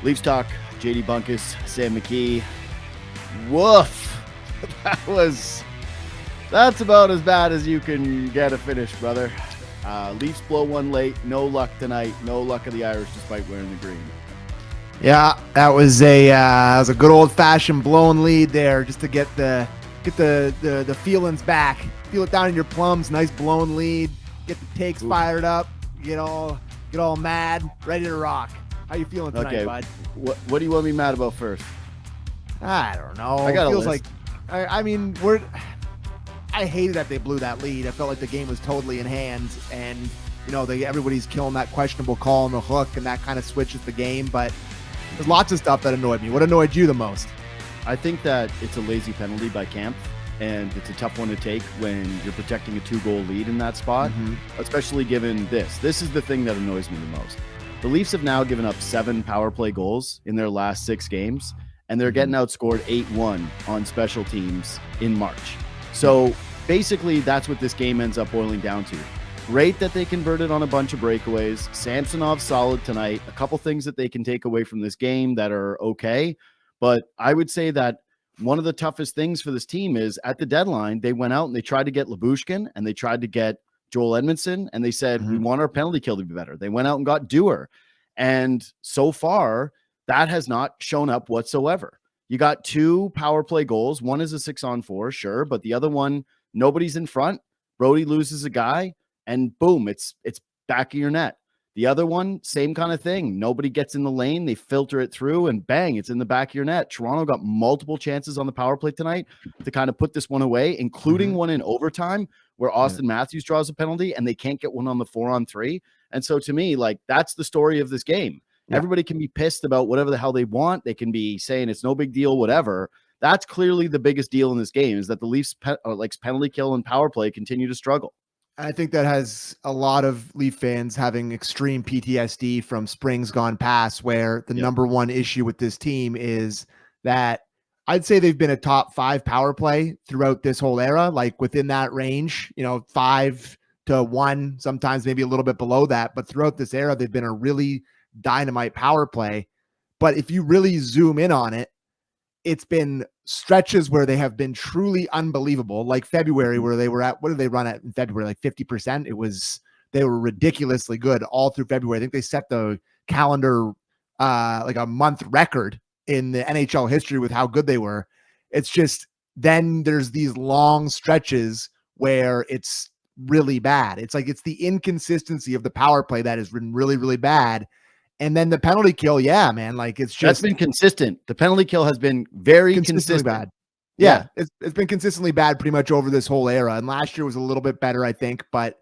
Leafs Talk, JD Bunkis, Sam McKee. Woof. That's about as bad as you can get a finish, brother. Leafs blow one late. No luck tonight. No luck of the Irish despite wearing the green. Yeah, that was a good old fashioned blown lead there, just to get the feelings back. Feel it down in your plums. Nice blown lead. Get the takes fired up. Get all mad, ready to rock. How you feeling tonight, bud? What do you want me mad about first? I don't know. I got it feels a list. I hated that they blew that lead. I felt like the game was totally in hand, and everybody's killing that questionable call on the hook, and that kind of switches the game. But there's lots of stuff that annoyed me. What annoyed you the most? I think that it's a lazy penalty by Camp, and it's a tough one to take when you're protecting a 2-goal lead in that spot, especially given this. This is the thing that annoys me the most. The Leafs have now given up 7 power play goals in their last 6 games, and they're getting outscored 8-1 on special teams in March. So basically, that's what this game ends up boiling down to. Great that they converted on a bunch of breakaways. Samsonov solid tonight. A couple things that they can take away from this game that are okay. But I would say that one of the toughest things for this team is at the deadline, they went out and they tried to get Lyubushkin and they tried to get Joel Edmondson, and they said, we want our penalty kill to be better. They went out and got Dewar. And so far, that has not shown up whatsoever. You got 2 power play goals. One is a 6-on-4, sure, but the other one, nobody's in front. Brody loses a guy, and boom, it's back of your net. The other one, same kind of thing. Nobody gets in the lane. They filter it through, and bang, it's in the back of your net. Toronto got multiple chances on the power play tonight to kind of put this one away, including one in overtime where Austin Matthews draws a penalty, and they can't get one on the 4-on-3. And so to me, that's the story of this game. Yeah. Everybody can be pissed about whatever the hell they want. They can be saying it's no big deal, whatever. That's clearly the biggest deal in this game, is that the Leafs penalty kill and power play continue to struggle. I think that has a lot of Leaf fans having extreme PTSD from springs gone past, where the number one issue with this team is that I'd say they've been a top 5 power play throughout this whole era, like within that range, 5 to 1, sometimes maybe a little bit below that. But throughout this era, they've been a really dynamite power play. But if you really zoom in on it, it's been stretches where they have been truly unbelievable, like February, where they were at, what did they run at in February? Like 50%. They were ridiculously good all through February. I think they set the calendar like a month record in the NHL history with how good they were. It's just, then there's these long stretches where it's really bad. It's the inconsistency of the power play that has been really, really bad. And then the penalty kill, it's just, that's been consistent. The penalty kill has been very consistent. Bad. Yeah. It's been consistently bad pretty much over this whole era. And last year was a little bit better, I think. But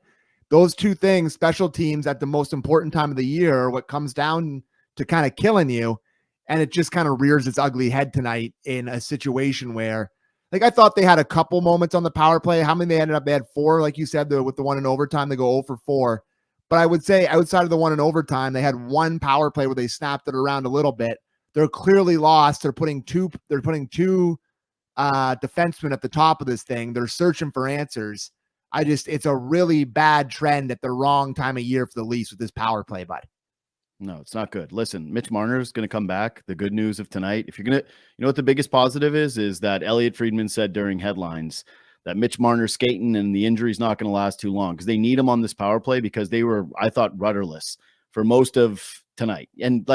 those two things, special teams at the most important time of the year, are what comes down to kind of killing you. And it just kind of rears its ugly head tonight in a situation where, I thought they had a couple moments on the power play. How many they ended up? They had 4, like you said, with the one in overtime, they go 0 for 4. But I would say outside of the one in overtime, they had 1 power play where they snapped it around a little bit. They're clearly lost. They're putting two defensemen at the top of this thing. They're searching for answers. It's a really bad trend at the wrong time of year for the Leafs with this power play, bud. No, it's not good. Listen, Mitch Marner is going to come back. The good news of tonight, if you're going to, what the biggest positive is that Elliot Friedman said during headlines that Mitch Marner's skating and the injury is not going to last too long, because they need him on this power play, because they were, I thought, rudderless for most of tonight. And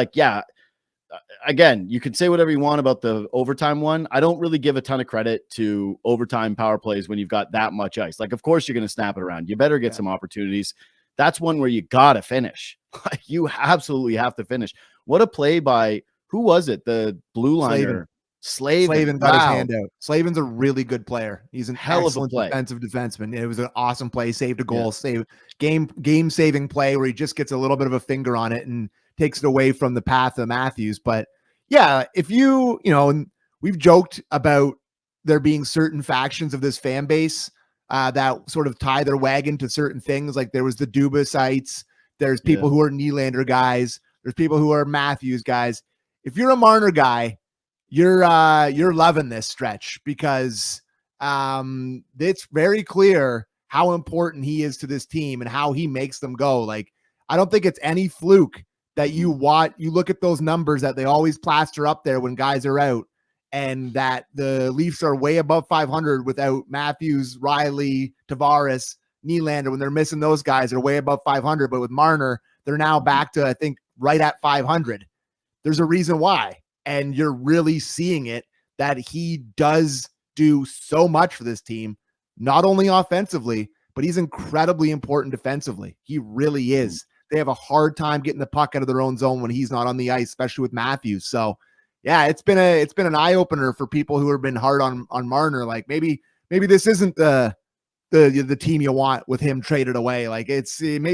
again, you can say whatever you want about the overtime one. I don't really give a ton of credit to overtime power plays when you've got that much ice. Of course you're going to snap it around. You better get some opportunities. That's one where you got to finish. You absolutely have to finish. What a play by, who was it? The blue liner. Slavin got his hand out. Slavin's a really good player. He's an excellent defensive defenseman. It was an awesome play. Saved a goal. Saved game saving play where he just gets a little bit of a finger on it and takes it away from the path of Matthews. But yeah, if we've joked about there being certain factions of this fan base that sort of tie their wagon to certain things. Like there was the Dubasites. There's people who are Nylander guys. There's people who are Matthews guys. If you're a Marner guy, you're loving this stretch, because it's very clear how important he is to this team and how he makes them go. I don't think it's any fluke that you look at those numbers that they always plaster up there when guys are out, and that the Leafs are way above 500 without Matthews, Riley, Tavares, Nylander. When they're missing those guys, they're way above 500. But with Marner, they're now back to, I think, right at 500. There's a reason why. And you're really seeing it, that he does do so much for this team, not only offensively, but he's incredibly important defensively. He really is. They have a hard time getting the puck out of their own zone when he's not on the ice, especially with Matthews. So yeah, it's been an eye opener for people who have been hard on Marner. Like maybe this isn't the team you want with him traded away. Like it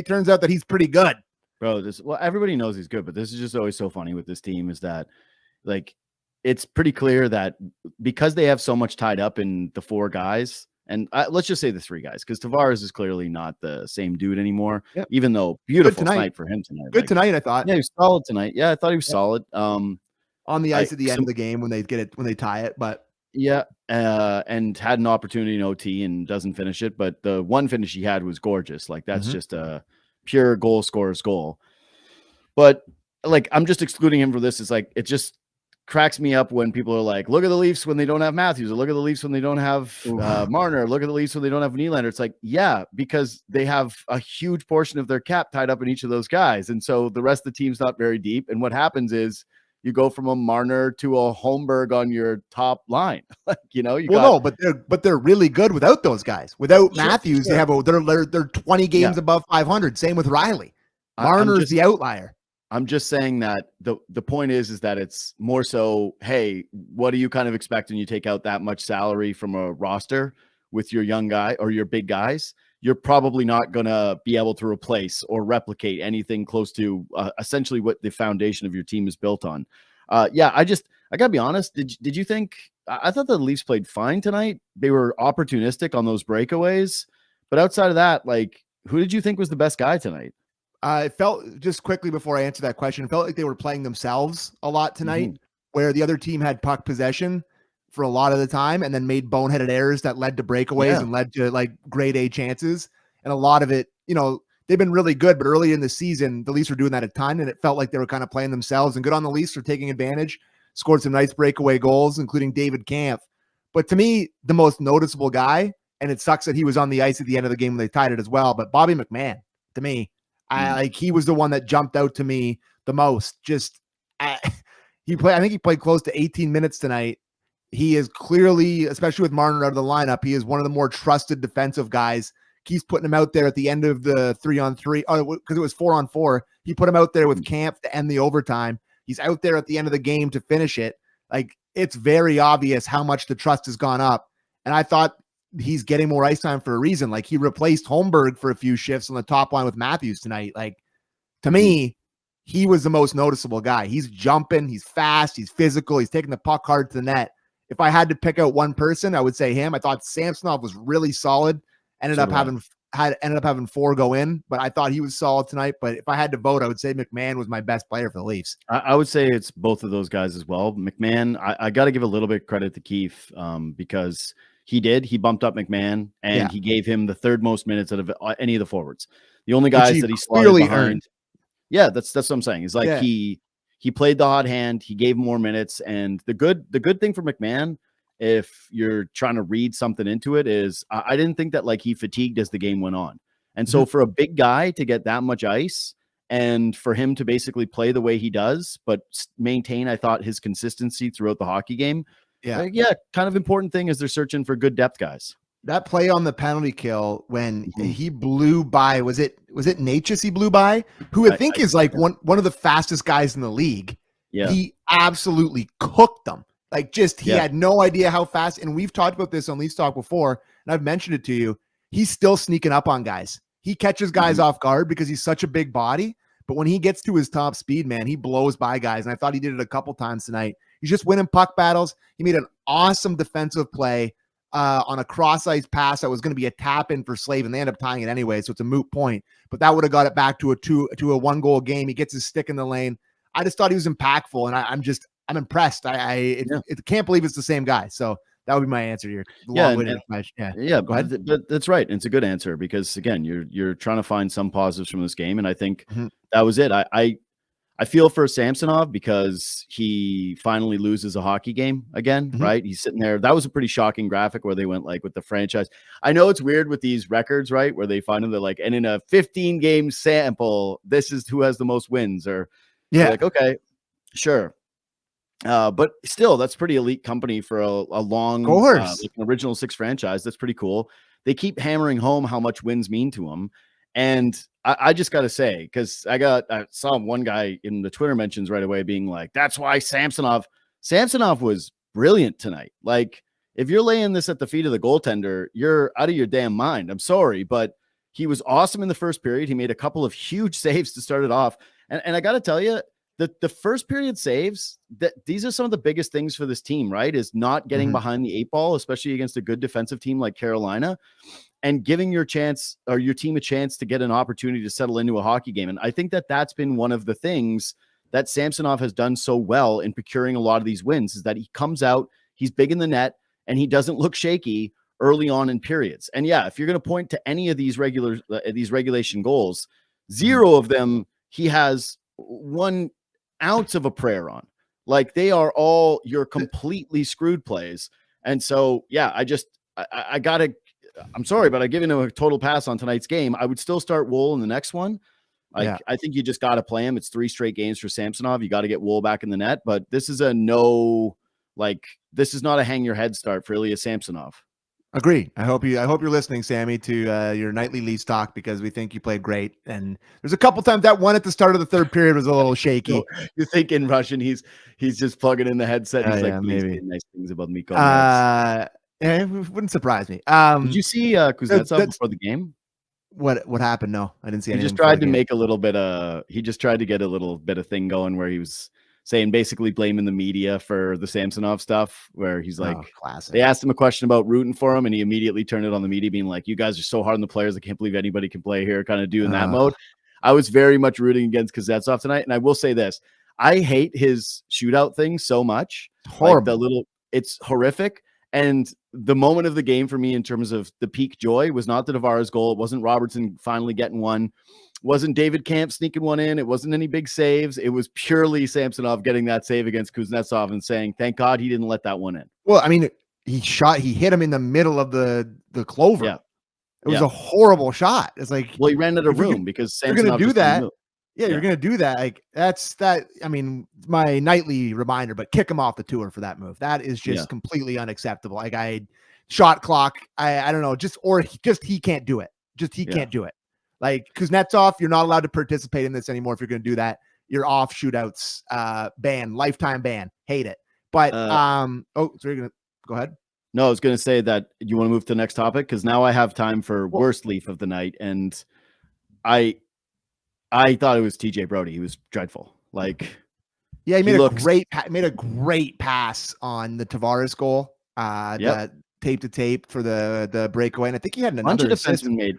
turns out that he's pretty good. Bro, everybody knows he's good, but this is just always so funny with this team is that like it's pretty clear that because they have so much tied up in the 4 guys, and let's just say the 3 guys, because Tavares is clearly not the same dude anymore. Yep. Even though beautiful night for him tonight. Good tonight, I thought. Yeah, he was solid tonight. Yeah, I thought he was solid. On the ice at the end of the game when they tie it, but yeah, and had an opportunity in OT and doesn't finish it. But the one finish he had was gorgeous. Like that's just a pure goal scorer's goal. But like I'm just excluding him for this. It's like it just cracks me up when people are like, look at the Leafs when they don't have Matthews, or look at the Leafs when they don't have Marner, look at the Leafs when they don't have Nylander. It's like, yeah, because they have a huge portion of their cap tied up in each of those guys. And so the rest of the team's not very deep. And what happens is you go from a Marner to a Holmberg on your top line. Like, but they're really good without those guys. Without Matthews, they have they're 20 games above 500. Same with Riley. Marner's the outlier. I'm just saying that the point is that it's more so, hey, what do you kind of expect when you take out that much salary from a roster with your young guy or your big guys? You're probably not going to be able to replace or replicate anything close to essentially what the foundation of your team is built on. I gotta be honest. Did you think, I thought the Leafs played fine tonight. They were opportunistic on those breakaways, but outside of that, like, who did you think was the best guy tonight? It felt, just quickly before I answer that question, it felt like they were playing themselves a lot tonight, where the other team had puck possession for a lot of the time and then made boneheaded errors that led to breakaways and led to like grade A chances. And a lot of it, they've been really good, but early in the season, the Leafs were doing that a ton, and it felt like they were kind of playing themselves. And good on the Leafs for taking advantage, scored some nice breakaway goals, including David Kampf. But to me, the most noticeable guy, and it sucks that he was on the ice at the end of the game when they tied it as well, but Bobby McMann, to me, he was the one that jumped out to me the most. I think he played close to 18 minutes tonight. He is clearly, especially with Marner out of the lineup, he is one of the more trusted defensive guys. Keeps putting him out there at the end of the 3-on-3, because it was 4-on-4. He put him out there with Kampf to end the overtime. He's out there at the end of the game to finish it. Like, it's very obvious how much the trust has gone up. And I thought he's getting more ice time for a reason. Like, he replaced Holmberg for a few shifts on the top line with Matthews tonight. Like, to me, he was the most noticeable guy. He's jumping, he's fast, he's physical, he's taking the puck hard to the net. If I had to pick out one person, I would say him. I thought Samsonov was really solid. Ended up having 4 go in, but I thought he was solid tonight. But if I had to vote, I would say McMahon was my best player for the Leafs. I would say it's both of those guys as well. McMahon, I got to give a little bit of credit to Keefe because he bumped up McMahon and he gave him the 3rd most minutes out of any of the forwards. The only guys that he slotted behind. Earned. Yeah, that's what I'm saying. It's like he played the hot hand. He gave more minutes, and the good thing for McMahon, if you're trying to read something into it, is I didn't think that like he fatigued as the game went on. And so for a big guy to get that much ice and for him to basically play the way he does, but maintain, I thought, his consistency throughout the hockey game. Kind of important thing is they're searching for good depth guys. That play on the penalty kill when he blew by, was it Natchez he blew by? Who I think is like one of the fastest guys in the league. Yeah. He absolutely cooked them. Like, he had no idea how fast. And we've talked about this on Leafs Talk before, and I've mentioned it to you. He's still sneaking up on guys. He catches guys off guard because he's such a big body. But when he gets to his top speed, man, he blows by guys. And I thought he did it a couple times tonight. He's just winning puck battles. He made an awesome defensive play on a cross-ice pass that was going to be a tap-in for Slave, and they end up tying it anyway, so it's a moot point. But that would have got it back to a 1-goal game. He gets his stick in the lane. I just thought he was impactful, and I'm impressed. I can't believe it's the same guy. So that would be my answer here. Go ahead. But that's right. It's a good answer because again, you're trying to find some positives from this game, and I think that was it. I feel for Samsonov because he finally loses a hockey game again, right? He's sitting there. That was a pretty shocking graphic where they went like with the franchise. I know it's weird with these records, right? Where they find them, they're like, and in a 15 game sample, this is who has the most wins, or like, okay, sure. But still, that's pretty elite company for a long, like an original 6 franchise. That's pretty cool. They keep hammering home how much wins mean to them. And I just got to say, because I saw one guy in the Twitter mentions right away being like, that's why Samsonov was brilliant tonight. Like, if you're laying this at the feet of the goaltender, you're out of your damn mind. I'm sorry, but he was awesome in the first period. He made a couple of huge saves to start it off. And I got to tell you, the first period saves, that these are some of the biggest things for this team, right? Is not getting behind the 8 ball, especially against a good defensive team like Carolina, and giving your chance or your team a chance to get an opportunity to settle into a hockey game. And I think that that's been one of the things that Samsonov has done so well in procuring a lot of these wins, is that he comes out, he's big in the net, and he doesn't look shaky early on in periods. And yeah, if you're going to point to any of these regulation goals, 0 of them he has 1 ounce of a prayer on. Like, they are all your completely screwed plays. And so, yeah, I gotta, I'm sorry, but I give him a total pass on tonight's game. I would still start Wool in the next one. I think you just got to play him. It's 3 straight games for Samsonov. You got to get Wool back in the net, but this is this is not a hang your head start for Ilya Samsonov. Agree. I hope you're listening, Sammy, to your nightly Leafs talk, because we think you played great. And there's a couple times that one at the start of the third period was a little shaky. So you think in Russian he's just plugging in the headset. He's like, maybe nice things about Miko. It wouldn't surprise me. Did you see Kuznetsov before the game? What happened? No, I didn't see anything. He just tried to make a little bit of. He just tried to get a little bit of thing going where he was saying, basically blaming the media for the Samsonov stuff, where he's like, classic. They asked him a question about rooting for him, and he immediately turned it on the media, being like, you guys are so hard on the players. I can't believe anybody can play here, kind of doing that mode. I was very much rooting against Kuznetsov tonight. And I will say this, I hate his shootout thing so much. Horrible. Like it's horrific. And the moment of the game for me in terms of the peak joy was not the Tavares goal. It wasn't Robertson finally getting one. Wasn't David Camp sneaking one in. It wasn't any big saves. It was purely Samsonov getting that save against Kuznetsov and saying, thank God he didn't let that one in. Well, I mean, he hit him in the middle of the clover. Yeah. It was a horrible shot. It's like, well, he ran out of room because Samsonov, you're going to do that. Yeah, you're going to do that. Like, that's that. I mean, my nightly reminder, but kick him off the tour for that move. That is just completely unacceptable. Like, shot clock. I don't know. He can't do it. He can't do it. Like, Kuznetsov, you're not allowed to participate in this anymore. If you're going to do that, you're off shootouts, ban, lifetime ban. Hate it. But, so you're going to go ahead. No, I was going to say that you want to move to the next topic, because now I have time for worst Leaf of the night. And I thought it was TJ Brody. He was dreadful. Like, yeah, he made a great pass on the Tavares goal. The tape to tape for the breakaway. And I think he had another defenseman made.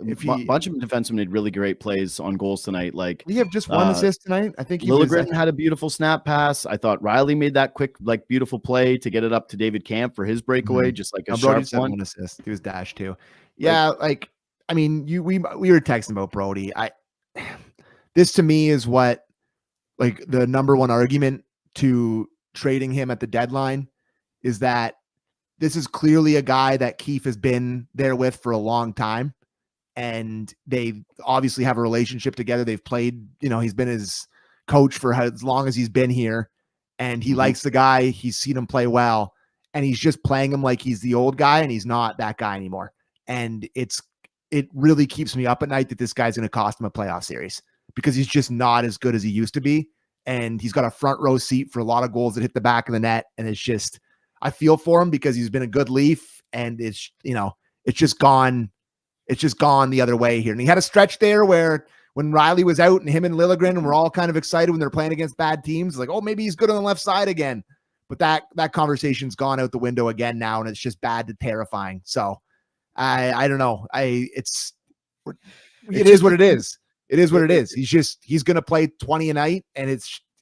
Bunch of defensemen made really great plays on goals tonight. Like, we have just one assist tonight. I think Liljegren had a beautiful snap pass. I thought Riley made that quick, like, beautiful play to get it up to David Camp for his breakaway, just like a sharp one assist. He was dashed too. Yeah, like I mean, we were texting about Brody. This to me is what, like, the number one argument to trading him at the deadline is that this is clearly a guy that Keefe has been there with for a long time. And they obviously have a relationship together. They've played, he's been his coach for as long as he's been here, and he likes the guy. He's seen him play well, and he's just playing him like he's the old guy, and he's not that guy anymore. And it really keeps me up at night that this guy's going to cost him a playoff series, because he's just not as good as he used to be. And he's got a front row seat for a lot of goals that hit the back of the net. And it's just, I feel for him because he's been a good Leaf, and it's just gone. It's just gone the other way here. And he had a stretch there where when Riley was out and him and Liljegren were all kind of excited when they're playing against bad teams, like, oh, maybe he's good on the left side again. But that conversation's gone out the window again now, and it's just bad to terrifying. So I don't know. It is what it is. It is what it is. He's going to play 20 a night, and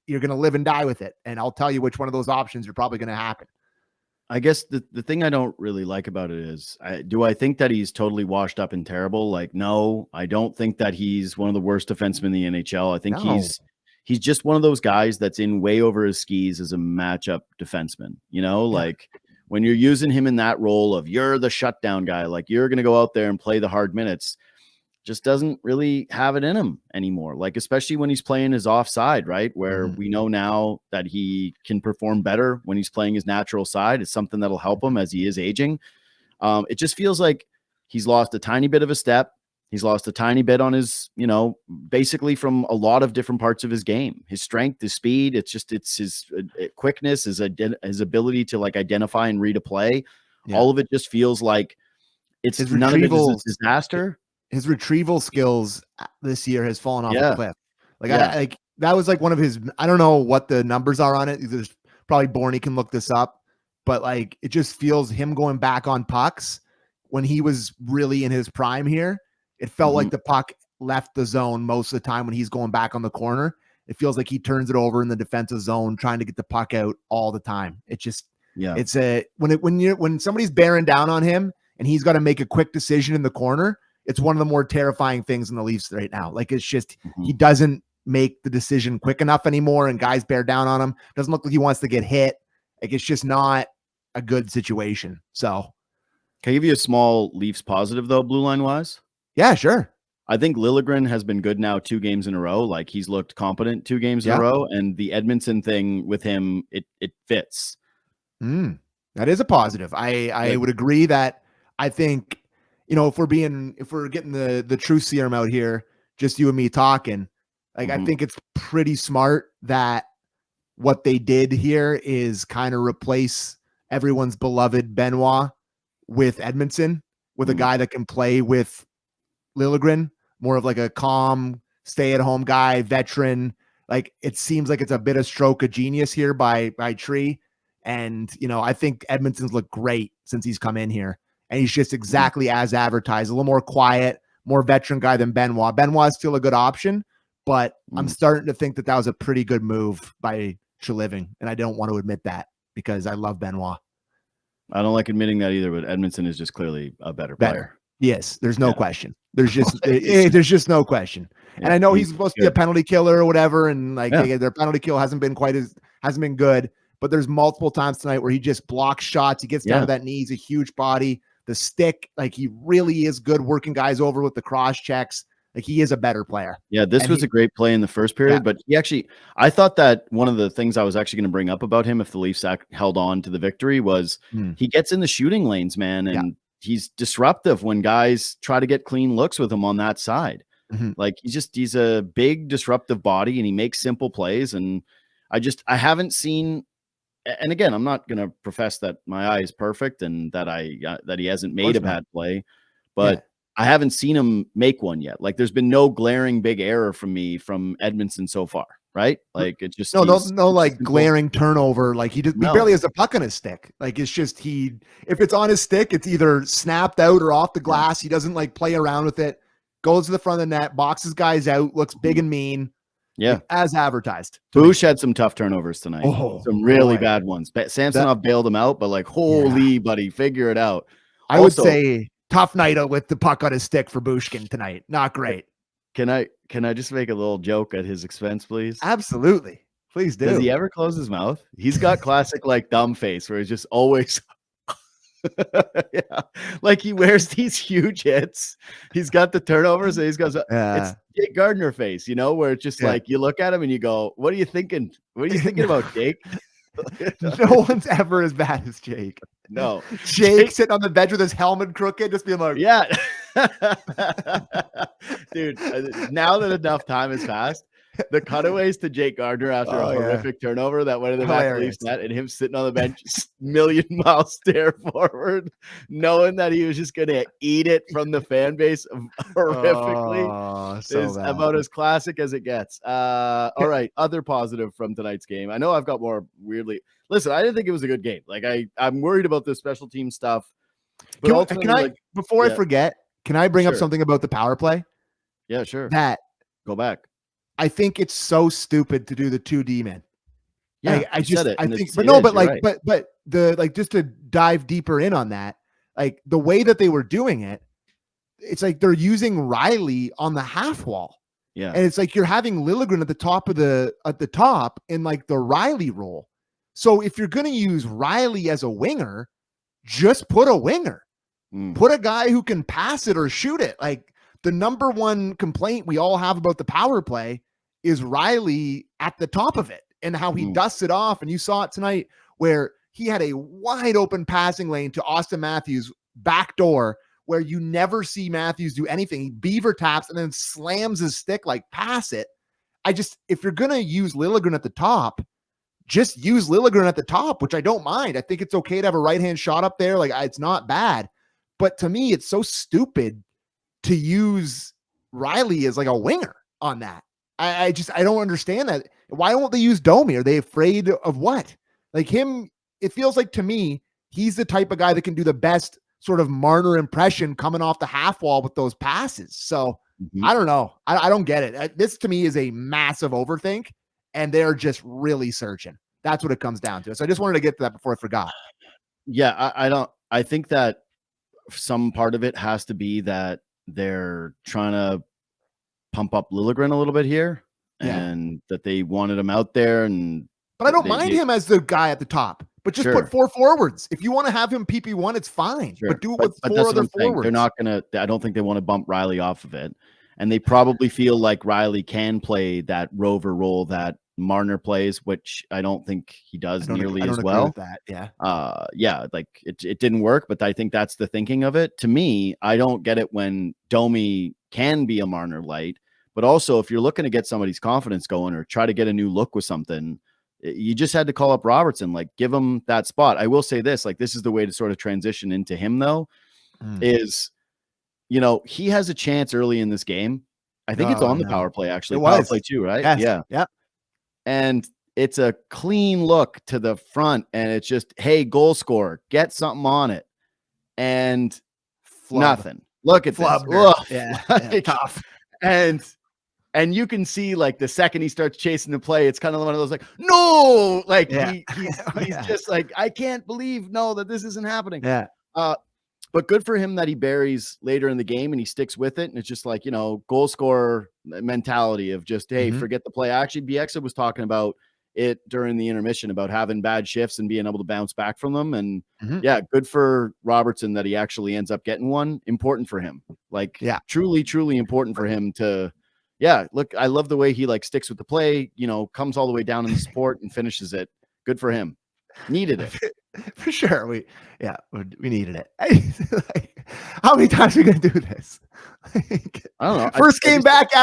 you're going to live and die with it. And I'll tell you which one of those options are probably going to happen. I guess the thing I don't really like about it is, do I think that he's totally washed up and terrible? Like, no, I don't think that he's one of the worst defensemen in the NHL. I think he's just one of those guys that's in way over his skis as a matchup defenseman, like when you're using him in that role of you're the shutdown guy, like you're going to go out there and play the hard minutes, just doesn't really have it in him anymore. Like, especially when he's playing his offside, right? Where we know now that he can perform better when he's playing his natural side. It's something that'll help him as he is aging. It just feels like he's lost a tiny bit of a step. He's lost a tiny bit on his, basically from a lot of different parts of his game, his strength, his speed. It's his quickness, his ability to like identify and read a play. Yeah. All of it just feels like it's none of it is a disaster. His retrieval skills this year has fallen off a cliff. Like that was like one of his, I don't know what the numbers are on it. There's probably Borny can look this up, but like, it just feels him going back on pucks when he was really in his prime here. It felt like the puck left the zone most of the time when he's going back on the corner. It feels like he turns it over in the defensive zone, trying to get the puck out all the time. It just, it's when somebody's bearing down on him and he's got to make a quick decision in the corner, it's one of the more terrifying things in the Leafs right now. Like, it's just, he doesn't make the decision quick enough anymore, and guys bear down on him. Doesn't look like he wants to get hit. Like, it's just not a good situation. So, can I give you a small Leafs positive though, blue line wise? Yeah, sure. I think Liljegren has been good now 2 games in a row. Like, he's looked competent 2 games in a row, and the Edmonton thing with him, it fits. That is a positive. I would agree that I think, if we're getting the truth serum out here, just you and me talking, like, I think it's pretty smart that what they did here is kind of replace everyone's beloved Benoit with Edmondson, with a guy that can play with Liljegren, more of like a calm, stay-at-home guy, veteran. Like, it seems like it's a bit of stroke of genius here by Tree. And, I think Edmondson's looked great since he's come in here. And he's just exactly as advertised, a little more quiet, more veteran guy than Benoit. Benoit's still a good option, but I'm starting to think that was a pretty good move by Treliving. And I don't want to admit that because I love Benoit. I don't like admitting that either, but Edmondson is just clearly a better player. Yes, there's no question. There's just no question. And I know he's supposed to be a penalty killer or whatever, and their penalty kill hasn't been good. But there's multiple times tonight where he just blocks shots. He gets down to that knee. He's a huge body. The stick, like, he really is good working guys over with the cross checks. Like, he is a better player. Yeah, this was a great play in the first period, but I thought that one of the things I was actually going to bring up about him if the Leafs held on to the victory was he gets in the shooting lanes, man, and he's disruptive when guys try to get clean looks with him on that side. Like, he's a big disruptive body, and he makes simple plays. And I haven't seen, and again, I'm not going to profess that my eye is perfect and that that he hasn't made a bad play, but I haven't seen him make one yet. Like, there's been no glaring big error from Edmonton so far, right? Like, it's just no like glaring turnover. Like, he barely has a puck on his stick. Like, it's just if it's on his stick, it's either snapped out or off the glass. He doesn't like play around with it. Goes to the front of the net, boxes guys out, looks big and mean. Yeah, like, as advertised. Bush had some tough turnovers tonight. Some really bad ones. Samsonov bailed him out, but like, holy buddy, figure it out. I would say tough night with the puck on his stick for Bushkin tonight. Not great. Can I just make a little joke at his expense, please? Absolutely. Please do. Does he ever close his mouth? He's got classic like dumb face where he's just always like, he wears these huge hits. He's got the turnovers, and he's got it's Jake Gardner face, where it's just like, you look at him and you go, what are you thinking? What are you thinking about, Jake? No one's ever as bad as Jake. No. Jake sitting on the bench with his helmet crooked, just being like, dude, now that enough time has passed, the cutaways to Jake Gardner after a horrific turnover that went in the back of the Leafs net, and him sitting on the bench, million-mile stare forward, knowing that he was just going to eat it from the fan base horrifically, is about as classic as it gets. All right, other positive from tonight's game. I know I've got more weirdly. Listen, I didn't think it was a good game. Like, I'm worried about the special team stuff. But can I, before I forget, can I bring up something about the power play? Yeah, sure. Go back. I think it's so stupid to do the 2D man. Yeah, I think, but just to dive deeper in on that, like, the way that they were doing it, it's like they're using Riley on the half wall. Yeah. And it's like you're having Liljegren at the top in like the Riley role. So if you're going to use Riley as a winger, just put a winger. Put a guy who can pass it or shoot it. Like the number one complaint we all have about the power play is Riley at the top of it and how he dusts it off. And you saw it tonight where he had a wide open passing lane to Austin Matthews back door where you never see Matthews do anything. He beaver taps and then slams his stick like pass it. If you're going to use Liljegren at the top, just use Liljegren at the top, which I don't mind. I think it's okay to have a right-hand shot up there. Like it's not bad. But to me, it's so stupid to use Riley as like a winger on that. I don't understand that. Why won't they use Domi? Are they afraid of what? Like him, it feels like to me, he's the type of guy that can do the best sort of Marner impression coming off the half wall with those passes. So I don't know. I don't get it. This to me is a massive overthink, and they're just really searching. That's what it comes down to. So I just wanted to get to that before I forgot. Yeah, I think that some part of it has to be that they're trying to pump up Liljegren a little bit here, and that they wanted him out there. But I don't mind him as the guy at the top. But just put 4 forwards. If you want to have him PP1, it's fine. But do it with 4 other forwards. They're not going to. I don't think they want to bump Riley off of it, and they probably feel like Riley can play that rover role that Marner plays, which I don't think he does nearly as well. That. Like it didn't work, but I think that's the thinking of it. To me, I don't get it when Domi can be a Marner light, but also if you're looking to get somebody's confidence going or try to get a new look with something, you just had to call up Robertson, like give him that spot. I will say this, like this is the way to sort of transition into him though, is, he has a chance early in this game. I think it's on the power play, actually. Power play too, right? Yes. Yeah. And it's a clean look to the front, and it's just, hey, goal scorer, get something on it. And nothing. Look at this. Yeah, tough. And you can see like the second he starts chasing the play, it's kind of one of those like, no, like he's just like, I can't believe that this isn't happening. Yeah. But good for him that he buries later in the game and he sticks with it. And it's just like, goal scorer mentality of just, hey, forget the play. Actually, Bieksa was talking about it during the intermission about having bad shifts and being able to bounce back from them. And good for Robertson that he actually ends up getting one. Important for him. Like, truly, truly important for him to, look, I love the way he like sticks with the play, comes all the way down in the support and finishes it. Good for him. Needed it. For sure. We needed it. Like, how many times are we going to do this? Like, I don't know. First game back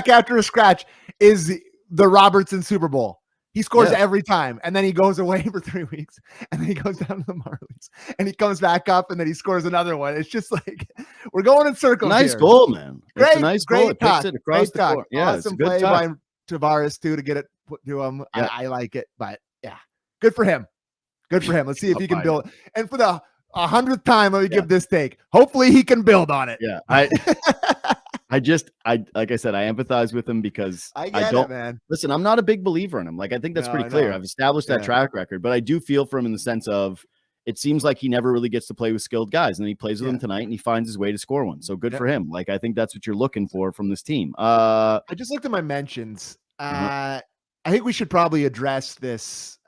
after a scratch is the Robertson Super Bowl. He scores every time, and then he goes away for 3 weeks, and then he goes down to the Marlies, and he comes back up, and then he scores another one. It's just like we're going in circles. Nice here. Goal, man. Great, it's a nice goal. It touch. It across the court. Yeah, awesome play by Tavares too to get it put to him. Yeah. I like it, but good for him. Good for him. Let's see if he can build. And for the 100th time, let me give this take. Hopefully he can build on it. Yeah. Like I said, I empathize with him because I don't, man. Listen, I'm not a big believer in him. Like, I think that's pretty clear. I've established that track record, but I do feel for him in the sense of it seems like he never really gets to play with skilled guys, and then he plays with them tonight and he finds his way to score one. So good for him. Like, I think that's what you're looking for from this team. I just looked at my mentions. I think we should probably address this.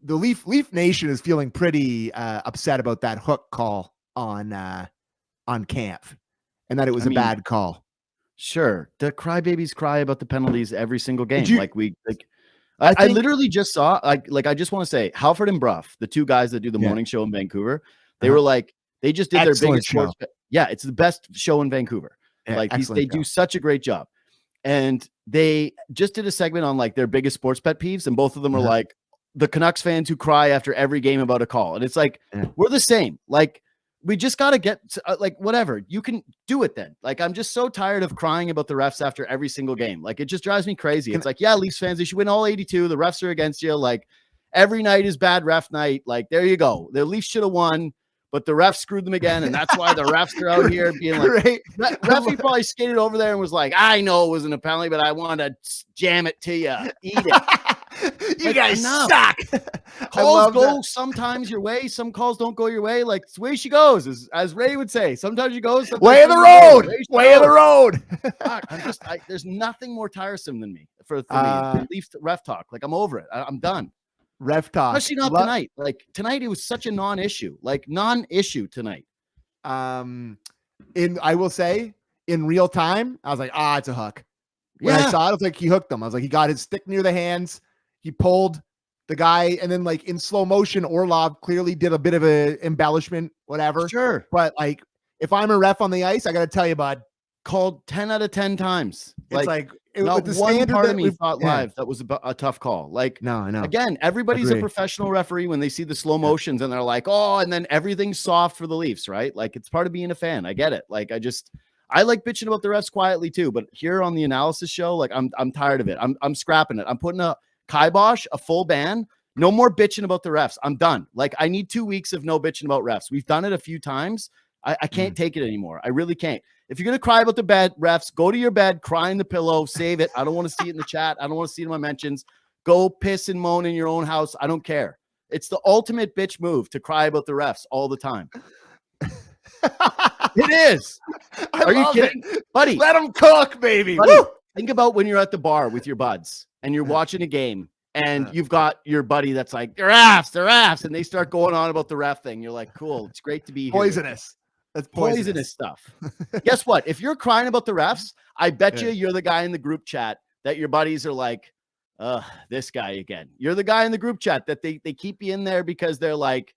The Leaf Nation is feeling pretty upset about that hook call on Camp, and that it was a bad call. Sure, the crybabies cry about the penalties every single game. I literally just saw like I just want to say Halford and Bruff, the two guys that do the morning show in Vancouver, they were like they just did their biggest show. It's the best show in Vancouver. They do such a great job. And they just did a segment on like their biggest sports pet peeves, and both of them are like the Canucks fans who cry after every game about a call. And it's like we're the same. Like, we just got to get like whatever you can do it then. Like, I'm just so tired of crying about the refs after every single game. Like, it just drives me crazy. It's like, Leafs fans, they should win all 82. The refs are against you. Like, every night is bad ref night. Like, there you go. The Leafs should have won, but the refs screwed them again. And that's why the refs are out here being like, Refy probably skated over there and was like, I know it wasn't a penalty, but I wanted to jam it to you. Eat it. You guys enough. suck. Calls go sometimes your way. Some calls don't go your way. Like it's the way she goes, as Ray would say. Sometimes you go. Sometimes way of the road. Way of the road. Fuck, there's nothing more tiresome than me for me. Leafs ref talk. Like I'm over it. I'm done. Ref talk. Especially not tonight. Like tonight, it was such a non-issue. Like non-issue tonight. I will say in real time, I was like, it's a hook. When I saw it, I was like, he hooked him. I was like, he got his stick near the hands. He pulled the guy, and then like in slow motion, Orlov clearly did a bit of a embellishment, whatever. Sure. But like, if I'm a ref on the ice, I got to tell you, bud, called 10 out of 10 times. It's like not the one part of me thought live that was a tough call. Like, no, I know. Again, everybody's a professional referee when they see the slow motions and they're like, oh, and then everything's soft for the Leafs, right? Like it's part of being a fan. I get it. Like I like bitching about the refs quietly too, but here on the analysis show, like I'm tired of it. I'm scrapping it. I'm putting a kibosh, a full ban. No more bitching about the refs. I'm done. Like I need 2 weeks of no bitching about refs. We've done it a few times. I can't take it anymore. I really can't. If you're going to cry about the bed, refs, go to your bed, cry in the pillow, save it. I don't want to see it in the chat. I don't want to see it in my mentions. Go piss and moan in your own house. I don't care. It's the ultimate bitch move to cry about the refs all the time. It is. Are you kidding? Buddy, let them cook, baby. Buddy, think about when you're at the bar with your buds and you're watching a game and you've got your buddy that's like, they're refs, and they start going on about the ref thing. You're like, cool, it's great to be here. Poisonous. That's poisonous stuff. Guess what? If you're crying about the refs, I bet you're the guy in the group chat that your buddies are like, this guy again. You're the guy in the group chat that they keep you in there because they're like,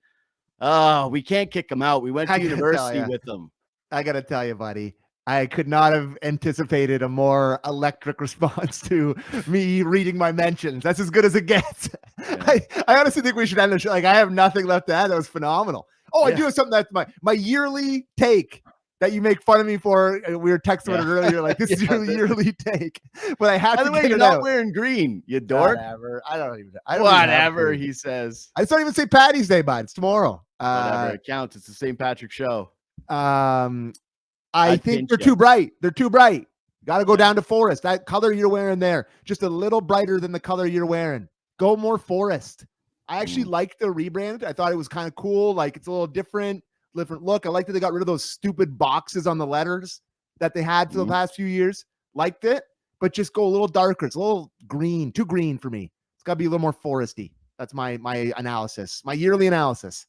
oh, we can't kick him out. We went to university with them. I got to tell you, buddy, I could not have anticipated a more electric response to me reading my mentions. That's as good as it gets. Yeah. I honestly think we should end the show. Like, I have nothing left to add. That was phenomenal. Oh, I do have something that's my yearly take that you make fun of me for. We were texting it earlier, like this is your yearly take. But I have to. By the way, you're not wearing green, you dork. Whatever. I don't even. Whatever he says. I don't even say Patty's Day, bud. It's tomorrow. Whatever it counts. It's the St. Patrick's show. I think they're too bright. They're too bright. Got to go down to forest. That color you're wearing there, just a little brighter than the color you're wearing. Go more forest. I actually like the rebrand. I thought it was kind of cool. Like it's a little different look. I like that they got rid of those stupid boxes on the letters that they had for the past few years. Liked it, but just go a little darker. It's a little green, too green for me. It's got to be a little more foresty. That's my analysis, my yearly analysis.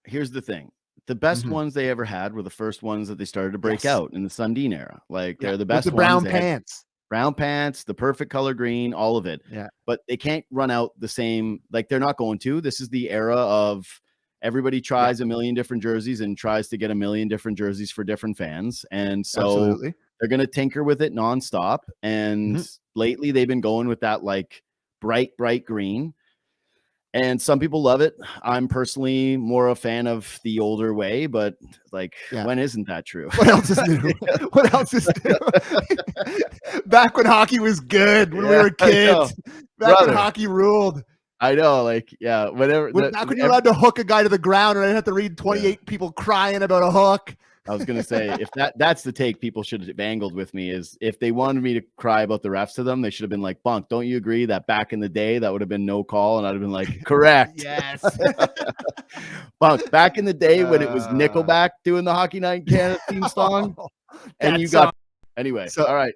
Here's the thing. The best ones they ever had were the first ones that they started to break out in the Sundin era. Like they're the best. With the brown pants. Brown pants, the perfect color green, all of it. Yeah. But they can't run out the same. Like they're not going to. This is the era of everybody tries a million different jerseys and tries to get a million different jerseys for different fans. And so they're going to tinker with it nonstop. And lately they've been going with that like bright green. And some people love it. I'm personally more a fan of the older way, but like, when isn't that true? What else is new? What else is new? Back when hockey was good, when we were kids. Back when hockey ruled. I know, like, whatever. Back when you're allowed to hook a guy to the ground and I didn't have to read 28 people crying about a hook. I was gonna say, if that's the take people should have angled with me, is if they wanted me to cry about the refs to them, they should have been like, Bunk, don't you agree that back in the day that would have been no call? And I'd have been like, correct. Yes. Bunk, back in the day when it was Nickelback doing the Hockey Night in Canada theme song, and you got anyway. So all right.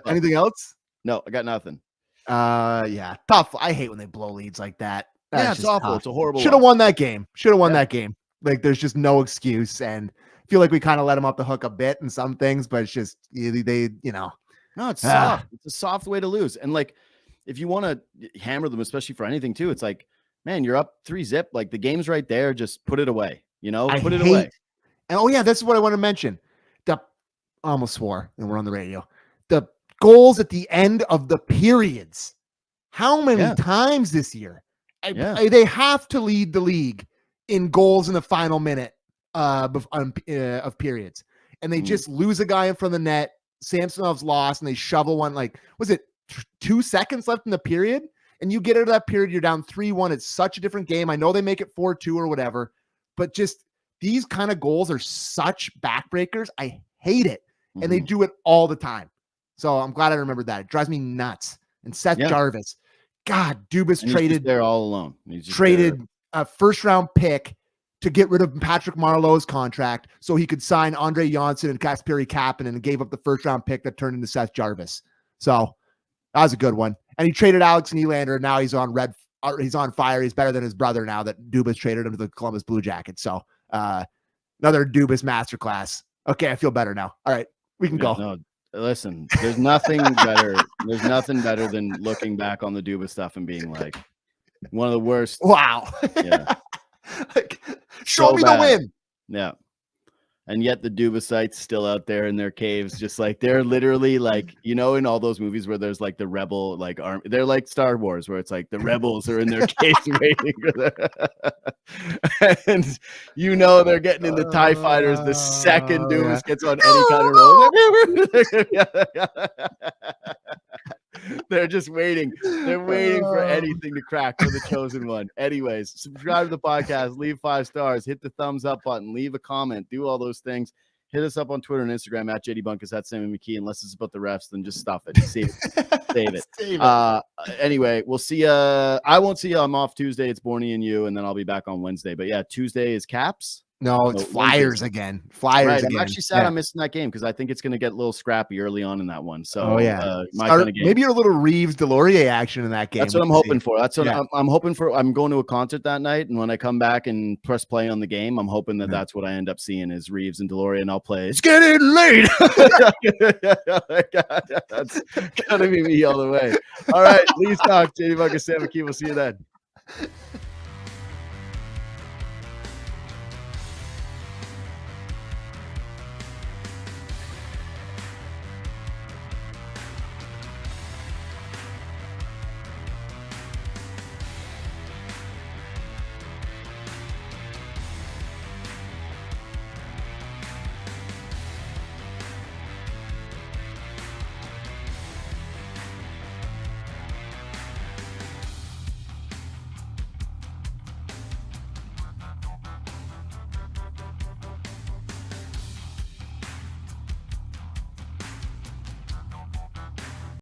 Anything else? No, I got nothing. Tough. I hate when they blow leads like that. That's it's awful. Tough. It's a horrible. Should have won that game. Should have won that game. Like there's just no excuse and. Feel like we kind of let them off the hook a bit in some things, but it's just no, it's soft. It's a soft way to lose. And like, if you want to hammer them, especially for anything too, it's like, man, you're up 3-0. Like the game's right there. Just put it away. Put it away. And this is what I want to mention. I almost swore, and we're on the radio. The goals at the end of the periods. How many times this year? They have to lead the league in goals in the final minute. Of periods, and they just lose a guy in front of the net. Samsonov's lost, and they shovel one. Like, was it 2 seconds left in the period? And you get out of that period, you're down 3-1. It's such a different game. I know they make it 4-2 or whatever, but just these kind of goals are such backbreakers. I hate it, and they do it all the time. So I'm glad I remembered that. It drives me nuts. And Seth Jarvis, God, Dubas And he's traded just there all alone. He's just traded a first-round pick to get rid of Patrick Marleau's contract so he could sign Andre Janssen and Kasperi Kapanen and gave up the first-round pick that turned into Seth Jarvis. So that was a good one. And he traded Alex Nylander, and now he's on he's on fire. He's better than his brother now that Dubas traded him to the Columbus Blue Jackets. So another Dubas masterclass. Okay, I feel better now. All right, we can go. No, listen, there's nothing better. There's nothing better than looking back on the Dubas stuff and being like, one of the worst. Wow. Yeah. Like, show me the win. Yeah. And yet the Dubasites still out there in their caves, just like they're literally like, you know, in all those movies where there's like the rebel, like army, they're like Star Wars, where it's like the rebels are in their caves waiting for and you know they're getting in the TIE fighters the second Dubas gets on any kind of roll. They're just waiting. They're waiting for anything to crack for the chosen one. Anyways, subscribe to the podcast, leave 5 stars, hit the thumbs up button, leave a comment, do all those things. Hit us up on Twitter and Instagram at JD Bunkis, at Sam McKee. Unless it's about the refs, then just stuff it. Save it. Save it. Anyway, we'll see you. I won't see you. I'm off Tuesday. It's Borny and you, and then I'll be back on Wednesday. But yeah, Tuesday is Caps. No, it's Flyers again. Flyers right. again. I'm actually sad I'm missing that game because I think it's going to get a little scrappy early on in that one. So, my kind of game. Maybe a little Reeves Delorier action in that game. That's what I'm hoping for. That's what I'm hoping for. I'm going to a concert that night, and when I come back and press play on the game, I'm hoping that that's what I end up seeing is Reeves and Delorier, and I'll play. It's getting late. That's gonna be me all the way. All right, please talk. JD Bunkis, Sam McKee. We'll see you then.